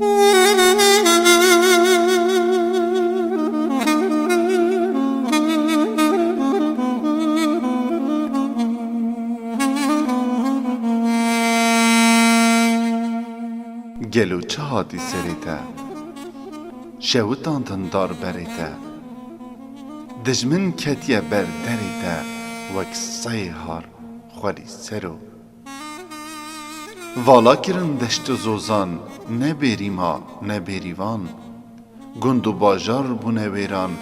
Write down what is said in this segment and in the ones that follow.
گلو چه هاتی سریته شوتان تندار بریته دجمن کتیه بر دریته وک سیهار خوری سرو والا کرن دشت و زوزان نه بیریما نه بیریوان گند و باجار بونه ویران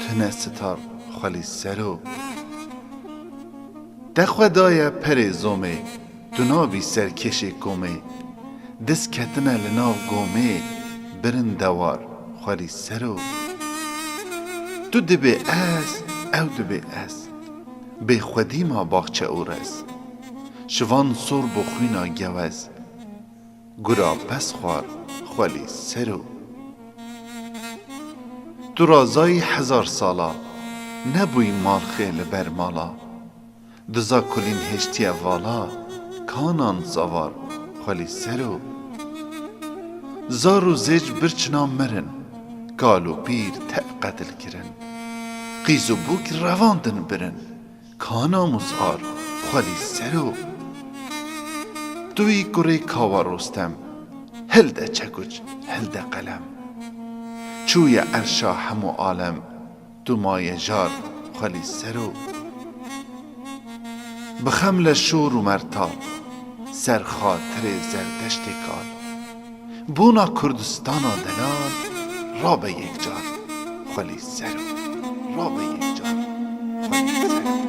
تنه ستار خوری سرو دخودای پر زومه دنابی سرکشی کومه دست کتنه لناو گومه برن دوار خوری سرو تو دبی از او دبی از بی خودی ما باغچه اورز شوان سور بخوینا گوز گرا پس خوار خوری سرو تو رازای 1000 سالا نبوی مال خیل بر مالا دزا کلین هشتی والا کانان سوار خوری سرو زار و زیج برچنا مرن گال و پیر تق قتل کرن قیز و بوک رواندن برن کانا مزار خوری سرو دوی گره کاوا رستم هل ده چکوچ هل ده قلم چوی ارشا همو عالم دو مای جار خوری سرو بخمل شور و مرتال سر خاطر زردشت کال بونا کردستانا دلال را به یک جار خوری سرو را به یک جار خوری سرو